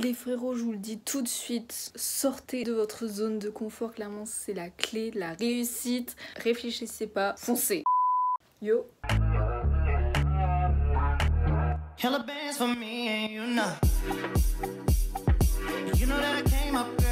Les frérots, je vous le dis tout de suite, sortez de votre zone de confort, clairement c'est la clé de la réussite. Réfléchissez pas, foncez. Yo.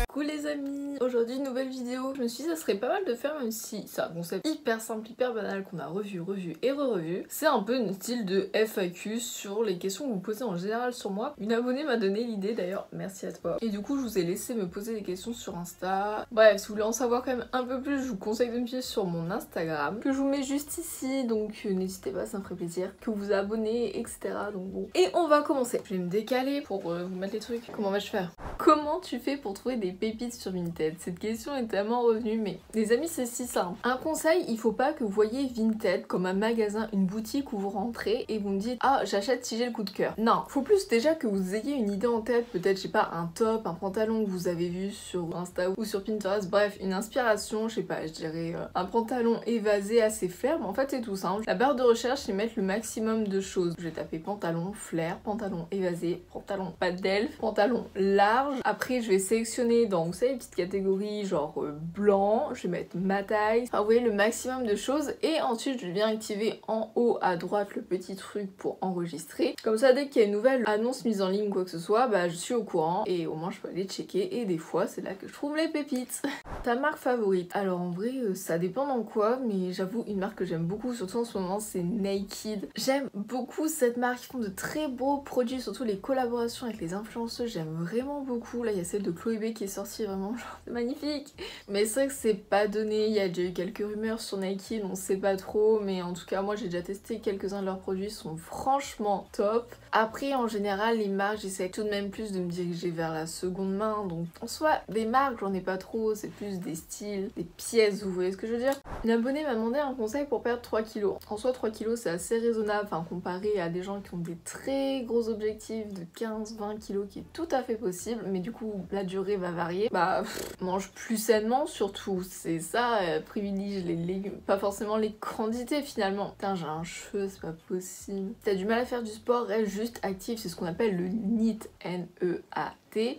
Coucou les amis, aujourd'hui nouvelle vidéo. Je me suis dit ça serait pas mal de faire, même si c'est un concept hyper simple, hyper banal qu'on a revu et revu. C'est un peu une style de FAQ sur les questions que vous posez en général sur moi. Une abonnée m'a donné l'idée d'ailleurs, merci à toi. Et du coup je vous ai laissé me poser des questions sur Insta. Bref, si vous voulez en savoir quand même un peu plus, je vous conseille de me suivre sur mon Instagram, que je vous mets juste ici, donc n'hésitez pas, ça me ferait plaisir. Que vous vous abonnez, etc. Donc bon. Et on va commencer. Je vais me décaler pour vous mettre les trucs. Comment vais-je faire? Comment tu fais pour trouver des pépites sur Vinted? Cette question est tellement revenue, mais les amis c'est si simple. Un conseil, il faut pas que vous voyez Vinted comme un magasin, une boutique où vous rentrez et vous me dites ah j'achète si j'ai le coup de cœur. Non, faut plus déjà que vous ayez une idée en tête, peut-être je sais pas un top, un pantalon que vous avez vu sur Insta ou sur Pinterest, bref une inspiration, je sais pas, je dirais un pantalon évasé assez flair, mais en fait c'est tout simple. La barre de recherche c'est mettre le maximum de choses. Je vais taper pantalon flair, pantalon évasé, pantalon pas d'elfe, pantalon large. Après je vais sélectionner dans, vous savez, les petites catégories genre blanc, je vais mettre ma taille, enfin vous voyez le maximum de choses, et ensuite je viens activer en haut à droite le petit truc pour enregistrer. Comme ça dès qu'il y a une nouvelle annonce mise en ligne, quoi que ce soit, bah je suis au courant et au moins je peux aller checker, et des fois c'est là que je trouve les pépites. Ta marque favorite? Alors en vrai ça dépend dans quoi, mais j'avoue une marque que j'aime beaucoup, surtout en ce moment, c'est Naked. J'aime beaucoup cette marque, ils font de très beaux produits, surtout les collaborations avec les influenceuses, j'aime vraiment beaucoup. Là il y a celle de Chloé B qui est sortie, vraiment genre c'est magnifique. Mais c'est vrai que c'est pas donné, il y a déjà eu quelques rumeurs sur Nike, on sait pas trop, mais en tout cas moi j'ai déjà testé quelques-uns de leurs produits, ils sont franchement top. Après en général les marques, j'essaie tout de même plus de me diriger vers la seconde main, donc en soi des marques j'en ai pas trop, c'est plus des styles, des pièces, vous voyez ce que je veux dire. Une abonnée m'a demandé un conseil pour perdre 3 kilos. En soi 3 kilos c'est assez raisonnable, enfin comparé à des gens qui ont des très gros objectifs de 15-20 kilos, qui est tout à fait possible, mais du coup la durée va varier. Bah mange plus sainement surtout, c'est ça, privilégie les légumes, pas forcément les quantités finalement. Putain j'ai un cheveu, c'est pas possible. T'as du mal à faire du sport, reste juste actif, c'est ce qu'on appelle le NEAT, N-E-A.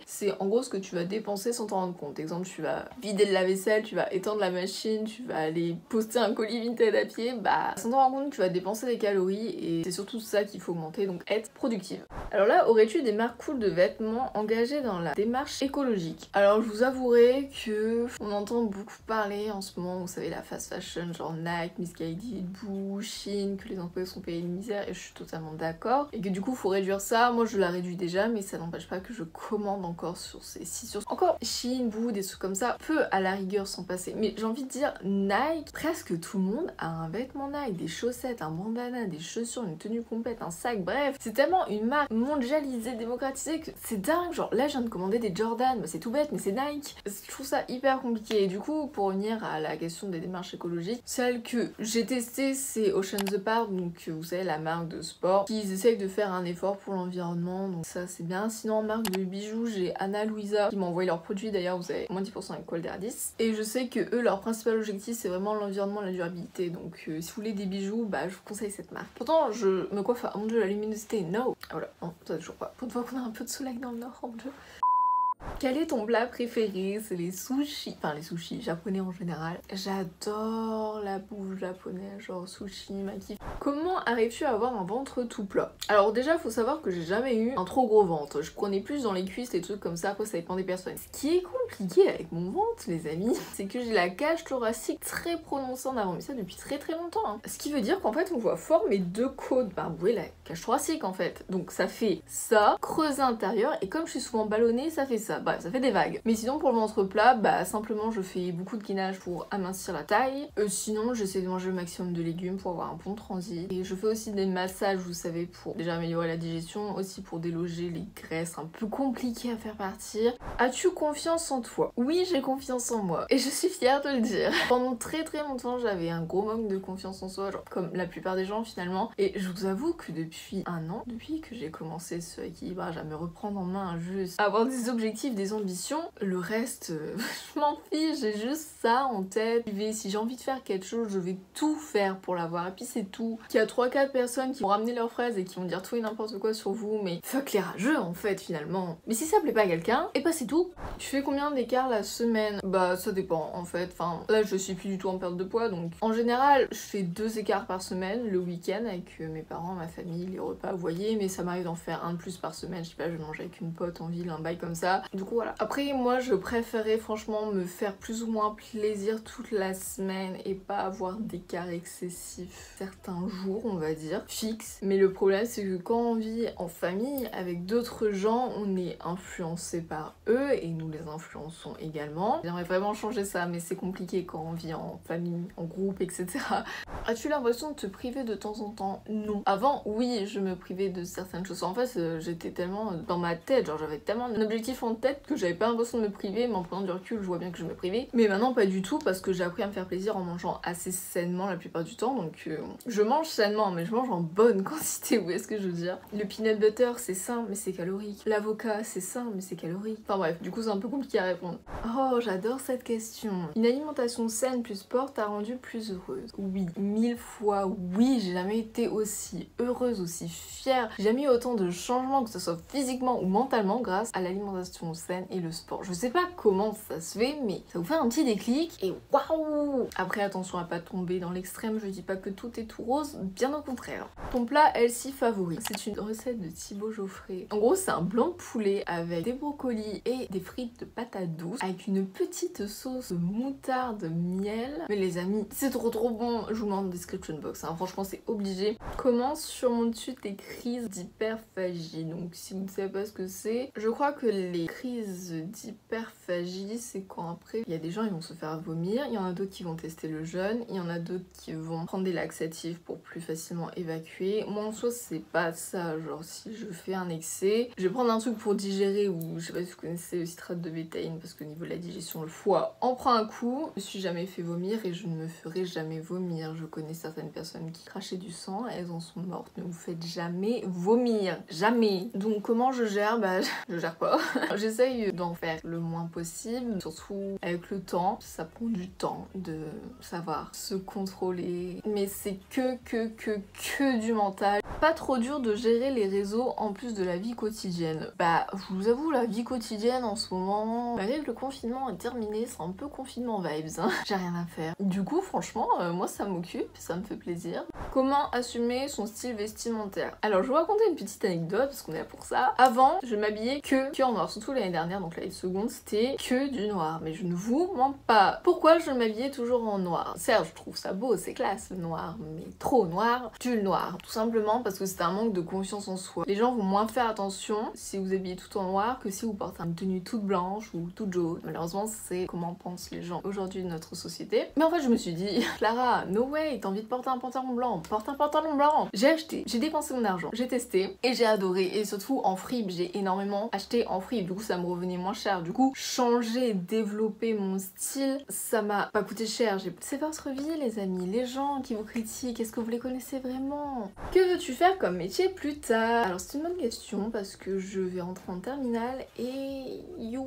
C'est en gros ce que tu vas dépenser sans t'en rendre compte. Exemple, tu vas vider le lave-vaisselle, tu vas étendre la machine, tu vas aller poster un colis Vinted à pied, bah sans t'en rendre compte tu vas dépenser des calories, et c'est surtout ça qu'il faut augmenter, donc être productive. Alors là, aurais-tu des marques cool de vêtements engagées dans la démarche écologique? Alors je vous avouerai que on entend beaucoup parler en ce moment, vous savez, la fast fashion, genre Nike, Missguided, Boo, Shein, que les employés sont payés une misère, et je suis totalement d'accord, et que du coup faut réduire ça. Moi je la réduis déjà, mais ça n'empêche pas que je commande encore sur ces sites, encore Shein, Boo, des trucs comme ça, peut à la rigueur s'en passer. Mais j'ai envie de dire Nike, presque tout le monde a un vêtement Nike, des chaussettes, un bandana, des chaussures, une tenue complète, un sac, bref, c'est tellement une marque mondialisée, démocratisée, que c'est dingue. Genre là je viens de commander des Jordan, bah, c'est tout bête mais c'est Nike. Je trouve ça hyper compliqué, et du coup pour revenir à la question des démarches écologiques, celle que j'ai testée c'est Ocean the Park, donc vous savez la marque de sport, qui essayent de faire un effort pour l'environnement, donc ça c'est bien. Sinon en marque de bijoux j'ai Anna Luisa qui m'a envoyé leurs produits, d'ailleurs vous avez moins 10% avec Col d'Ardis, et je sais que eux leur principal objectif c'est vraiment l'environnement, la durabilité, donc si vous voulez des bijoux bah je vous conseille cette marque. Pourtant je me coiffe à mon dieu la luminosité, no. Ah voilà, non ça toujours pas, pour une fois qu'on a un peu de soleil dans le nord, mon dieu. Quel est ton plat préféré? C'est les sushis, enfin les sushis japonais en général. J'adore la bouffe japonaise, genre sushi, maki. Comment arrives-tu à avoir un ventre tout plat? Alors déjà faut savoir que j'ai jamais eu un trop gros ventre, je prenais plus dans les cuisses, des trucs comme ça, après ça dépend des personnes. Ce qui est compliqué avec mon ventre les amis, c'est que j'ai la cage thoracique très prononcée en avant, mais ça depuis très longtemps hein. Ce qui veut dire qu'en fait on voit fort mes deux côtes, bah vous voyez la cage thoracique en fait, donc ça fait ça, creuset intérieur, et comme je suis souvent ballonnée ça fait ça. Bref, ça fait des vagues. Mais sinon pour le ventre plat, bah simplement je fais beaucoup de gainage pour amincir la taille. Sinon j'essaie de manger le maximum de légumes pour avoir un bon transit. Et je fais aussi des massages, vous savez, pour déjà améliorer la digestion, aussi pour déloger les graisses un peu compliquées à faire partir. As-tu confiance en toi? Oui, j'ai confiance en moi. Et je suis fière de le dire. Pendant très longtemps, j'avais un gros manque de confiance en soi, genre comme la plupart des gens finalement. Et je vous avoue que depuis un an, depuis que j'ai commencé ce équilibrage, à me reprendre en main, juste à avoir des objectifs objectifs, des ambitions. Le reste, je m'en fiche, j'ai juste ça en tête. Si j'ai envie de faire quelque chose, je vais tout faire pour l'avoir. Et puis c'est tout. Il y a 3-4 personnes qui vont ramener leurs fraises et qui vont dire tout et n'importe quoi sur vous, mais fuck les rageux en fait finalement. Mais si ça plaît pas à quelqu'un, et bah c'est tout. Tu fais combien d'écarts la semaine? Bah ça dépend en fait. Enfin là je suis plus du tout en perte de poids, donc en général je fais 2 écarts par semaine le week-end avec mes parents, ma famille, les repas, vous voyez, mais ça m'arrive d'en faire un de plus par semaine. Je sais pas, je vais manger avec une pote en ville, un bail comme ça. Du coup voilà. Après moi je préférais franchement me faire plus ou moins plaisir toute la semaine et pas avoir d'écart excessif certains jours on va dire, fixe. Mais le problème c'est que quand on vit en famille avec d'autres gens, on est influencé par eux et nous les influençons également. J'aimerais vraiment changer ça, mais c'est compliqué quand on vit en famille, en groupe, etc. As-tu l'impression de te priver de temps en temps? Non. Avant, oui, je me privais de certaines choses. En fait, j'étais tellement dans ma tête, genre j'avais tellement un objectif en tête que j'avais pas l'impression de me priver, mais en prenant du recul, je vois bien que je me privais. Mais maintenant, pas du tout, parce que j'ai appris à me faire plaisir en mangeant assez sainement la plupart du temps. Donc, je mange sainement, mais je mange en bonne quantité, vous voyez ce que je veux dire? Le peanut butter, c'est sain, mais c'est calorique. L'avocat, c'est sain, mais c'est calorique. Enfin bref, du coup, c'est un peu compliqué à répondre. Oh, j'adore cette question. Une alimentation saine plus sport t'a rendue plus heureuse? Oui, 1000 fois oui. J'ai jamais été aussi heureuse, aussi fière. J'ai jamais eu autant de changements, que ce soit physiquement ou mentalement, grâce à l'alimentation saine et le sport. Je sais pas comment ça se fait, mais ça vous fait un petit déclic et waouh! Après, attention à pas tomber dans l'extrême, je dis pas que tout est tout rose, bien au contraire. Ton plat healthy favori? C'est une recette de Thibaut Geoffrey. En gros, c'est un blanc de poulet avec des brocolis et des frites de patates douces avec une petite sauce moutarde miel. Mais les amis, c'est trop bon. Je vous mets en description box, hein. Franchement c'est obligé. Comment surmontes-tu tes crises d'hyperphagie? Donc si vous ne savez pas ce que c'est, je crois que les crises d'hyperphagie, c'est quand après il y a des gens ils vont se faire vomir, il y en a d'autres qui vont tester le jeûne, il y en a d'autres qui vont prendre des laxatifs pour plus facilement évacuer. Moi en soi c'est pas ça, genre si je fais un excès, je vais prendre un truc pour digérer, ou je sais pas si vous connaissez le citrate de bétaïne, parce qu'au niveau de la digestion le foie en prend un coup. Je me suis jamais fait vomir et je ne me ferai jamais vomir. Je connais certaines personnes qui crachaient du sang, elles en sont mortes. Ne vous faites jamais vomir, jamais. Donc comment je gère? Bah je gère pas. J'essaye d'en faire le moins possible, surtout avec le temps. Ça prend du temps de savoir se contrôler, mais c'est que du mental. Pas trop dur de gérer les réseaux en plus de la vie quotidienne. Bah je vous avoue, la vie quotidienne en ce moment, malgré que le confinement est terminé, c'est un peu confinement vibes, hein. J'ai rien à faire. Du coup franchement, moi ça m'occupe, ça me fait plaisir. Comment assumer son style vestimentaire? Alors je vais vous raconter une petite anecdote parce qu'on est là pour ça. Avant, je m'habillais que en noir, surtout l'année dernière, donc l'année seconde, c'était que du noir. Mais je ne vous mens pas. Pourquoi je m'habillais toujours en noir? Certes, je trouve ça beau, c'est classe le noir, mais trop noir, tue noir. Tout simplement parce que c'est un manque de confiance en soi. Les gens vont moins faire attention si vous habillez tout en noir que si vous portez une tenue toute blanche ou toute jaune. Malheureusement, c'est comment pensent les gens aujourd'hui de notre société. Mais en fait, je me suis dit, Clara, no way, t'as envie de porter un pantalon blanc, porte un pantalon blanc. J'ai acheté, j'ai dépensé mon argent, j'ai testé et j'ai adoré. Et surtout en fripe, j'ai énormément acheté en fripe. Du coup, ça me revenait moins cher. Du coup, changer, développer mon style, ça m'a pas coûté cher. C'est votre vie, les amis. Les gens qui vous critiquent, est-ce que vous les connaissez vraiment? Que veux-tu faire comme métier plus tard? Alors, c'est une bonne question parce que je vais rentrer en terminale et yo,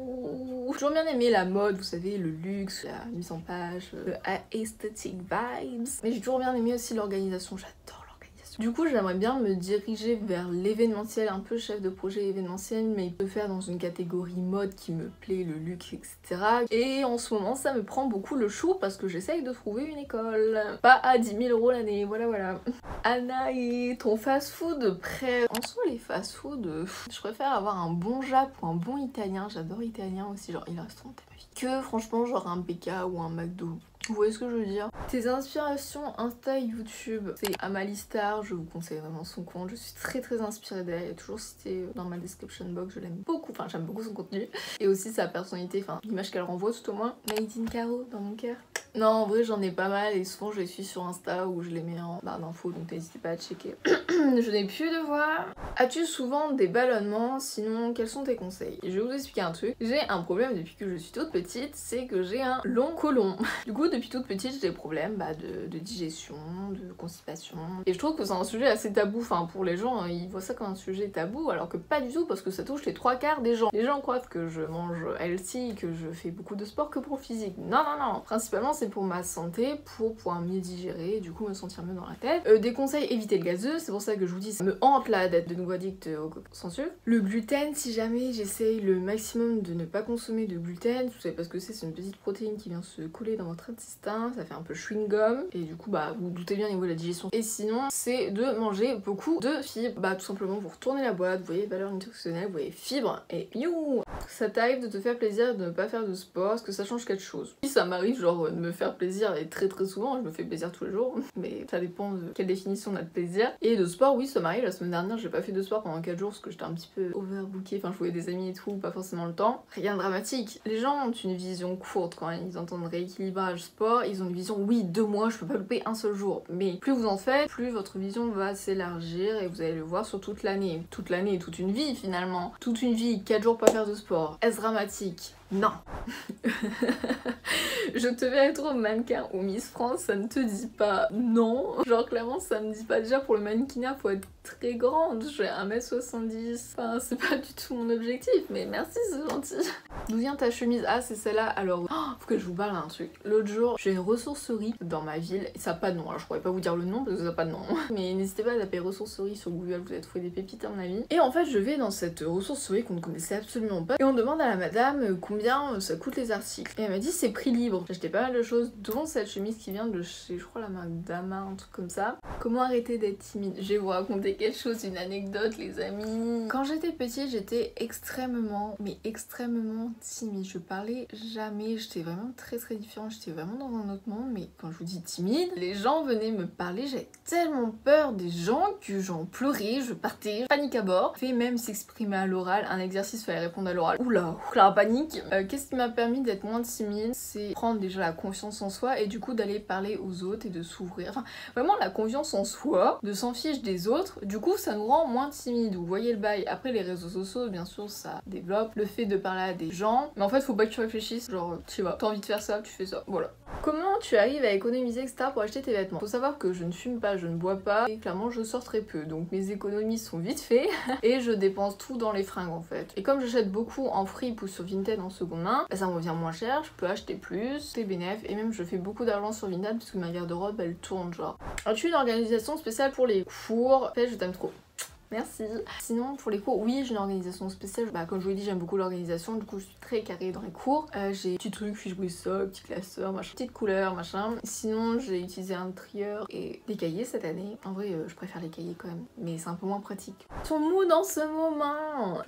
j'ai toujours bien aimé la mode, vous savez, le luxe, la mise en page, le aesthetic vibes. Mais j'ai toujours bien aimé aussi l'organisation, j'adore l'organisation. Du coup, j'aimerais bien me diriger vers l'événementiel, un peu chef de projet événementiel, mais de faire dans une catégorie mode qui me plaît, le luxe, etc. Et en ce moment, ça me prend beaucoup le chou parce que j'essaye de trouver une école. Pas à 10 000 € l'année, voilà. Anna, et ton fast-food prêt? En soi, les fast-food, je préfère avoir un bon Jap ou un bon italien. J'adore italien aussi, genre il reste ma vie. Que franchement, genre un BK ou un McDo. Vous voyez ce que je veux dire? Tes inspirations Insta, YouTube, c'est Amalie Star, je vous conseille vraiment son compte, je suis très inspirée d'elle, elle est toujours citée dans ma description box, je l'aime beaucoup, enfin j'aime beaucoup son contenu, et aussi sa personnalité, enfin l'image qu'elle renvoie tout au moins. Made in Caro dans mon cœur. Non, en vrai j'en ai pas mal et souvent je les suis sur Insta ou je les mets en barre d'infos, donc n'hésitez pas à checker. Je n'ai plus de voix. As-tu souvent des ballonnements? Sinon, quels sont tes conseils? Je vais vous expliquer un truc. J'ai un problème depuis que je suis toute petite, c'est que j'ai un long côlon. Du coup, depuis toute petite, j'ai des problèmes de digestion, de constipation. Et je trouve que c'est un sujet assez tabou. Enfin, pour les gens, ils voient ça comme un sujet tabou, alors que pas du tout, parce que ça touche les 3/4 des gens. Les gens croient que je mange healthy, que je fais beaucoup de sport que pour le physique. Non, non, non. Principalement, c'est pour ma santé, pour pouvoir mieux digérer, du coup me sentir mieux dans la tête. Des conseils, éviter le gazeux, c'est pour ça que je vous dis, ça me hante là d'être de nouveau addict au sans sucre. Le gluten, si jamais j'essaye le maximum de ne pas consommer de gluten, vous savez pas ce que c'est une petite protéine qui vient se coller dans votre intestin, ça fait un peu chewing-gum, et du coup bah vous doutez bien au niveau de la digestion. Et sinon, c'est de manger beaucoup de fibres. Bah tout simplement vous retournez la boîte, vous voyez valeur nutritionnelle, vous voyez fibres, et you. Ça t'arrive de te faire plaisir et de ne pas faire de sport, est-ce que ça change quelque chose? Si ça m'arrive genre de me faire plaisir, et très souvent, je me fais plaisir tous les jours, mais ça dépend de quelle définition on a de plaisir. Et de sport, oui ça m'arrive, la semaine dernière j'ai pas fait de sport pendant 4 jours parce que j'étais un petit peu overbookée, enfin je voyais des amis et tout, pas forcément le temps. Rien de dramatique. Les gens ont une vision courte quand ils entendent rééquilibrage sport, ils ont une vision oui 2 mois, je peux pas louper un seul jour. Mais plus vous en faites, plus votre vision va s'élargir et vous allez le voir sur toute l'année. Toute l'année, toute une vie finalement. Toute une vie, 4 jours pas faire de sport. Est-ce dramatique? Non. Je te verrais trop mannequin ou Miss France, ça ne te dit pas non. Genre clairement ça me dit pas, déjà pour le mannequinat faut être très grande, je fais 1m70, enfin c'est pas du tout mon objectif, mais merci c'est gentil. D'où vient ta chemise? Ah c'est celle-là, alors faut que je vous parle d'un truc. L'autre jour j'ai une ressourcerie dans ma ville, et ça n'a pas de nom, alors je pourrais pas vous dire le nom parce que ça n'a pas de nom. Mais n'hésitez pas à taper ressourcerie sur Google, vous allez trouver des pépites à mon avis. Et en fait je vais dans cette ressourcerie qu'on ne connaissait absolument pas, et on demande à la madame combien ça coûte les articles. Et elle m'a dit c'est prix libre. J'ai acheté pas mal de choses, dont cette chemise qui vient de chez, je crois la marque Dama, un truc comme ça. Comment arrêter d'être timide? Je vais vous raconter quelque chose, une anecdote les amis. Quand j'étais petite, j'étais extrêmement, mais extrêmement timide. Je parlais jamais, j'étais vraiment très différente, j'étais vraiment dans un autre monde. Mais quand je vous dis timide, les gens venaient me parler, j'avais tellement peur des gens que j'en pleurais, je partais, panique à bord. Fait même s'exprimer à l'oral, un exercice fallait répondre à l'oral. Oula, panique. Qu'est-ce qui m'a permis d'être moins timide? C'est prendre déjà la confiance en soi et du coup d'aller parler aux autres et de s'ouvrir. Enfin, vraiment la confiance en soi, de s'en fiche des autres, du coup ça nous rend moins timide. Vous voyez le bail. Après les réseaux sociaux, bien sûr, ça développe le fait de parler à des gens, mais en fait faut pas que tu réfléchisses, genre tu vois, t'as envie de faire ça, tu fais ça, voilà. Comment tu arrives à économiser etc. pour acheter tes vêtements? Faut savoir que je ne fume pas, je ne bois pas, et clairement je sors très peu, donc mes économies sont vite faites, et je dépense tout dans les fringues en fait. Et comme j'achète beaucoup en fripe ou sur Vinted en seconde main, bah, ça me revient moins cher, je peux acheter plus, c'est bénéf, et même je fais beaucoup d'argent sur Vinted parce que ma garde-robe elle tourne genre. As-tu une organisation spéciale pour les cours? En fait, je t'aime trop. Merci. Sinon pour les cours, oui j'ai une organisation spéciale, bah comme je vous l'ai dit j'aime beaucoup l'organisation, du coup je suis très carrée dans les cours. J'ai petits trucs, fiches Brissot, petits classeurs, machin, petites couleurs, machin. Sinon j'ai utilisé un trieur et des cahiers cette année. En vrai je préfère les cahiers quand même, mais c'est un peu moins pratique. Ton mood en ce moment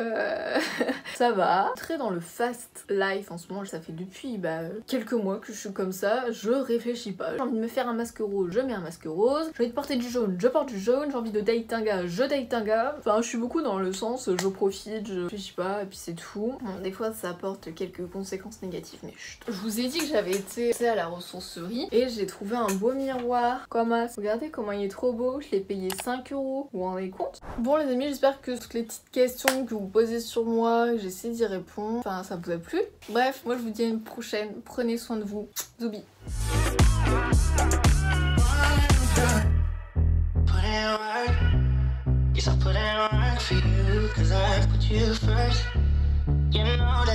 ça va. Très dans le fast life en ce moment, ça fait depuis quelques mois que je suis comme ça, je réfléchis pas. J'ai envie de me faire un masque rose, je mets un masque rose. J'ai envie de porter du jaune, je porte du jaune. J'ai envie de date un gars, je date un gars. Enfin je suis beaucoup dans le sens je profite, je réfléchis pas et puis c'est tout. Bon, des fois ça apporte quelques conséquences négatives mais chut. Je vous ai dit que j'avais été à la ressourcerie et j'ai trouvé un beau miroir comme ça. Regardez comment il est trop beau, je l'ai payé 5 €. Vous vous rendez compte? Bon les amis, j'espère que toutes les petites questions que vous posez sur moi, j'essaie d'y répondre. Enfin ça vous a plu. Bref, moi je vous dis à une prochaine, prenez soin de vous. Zoubi. Yes, I put in work for you, 'cause I put you first. You know that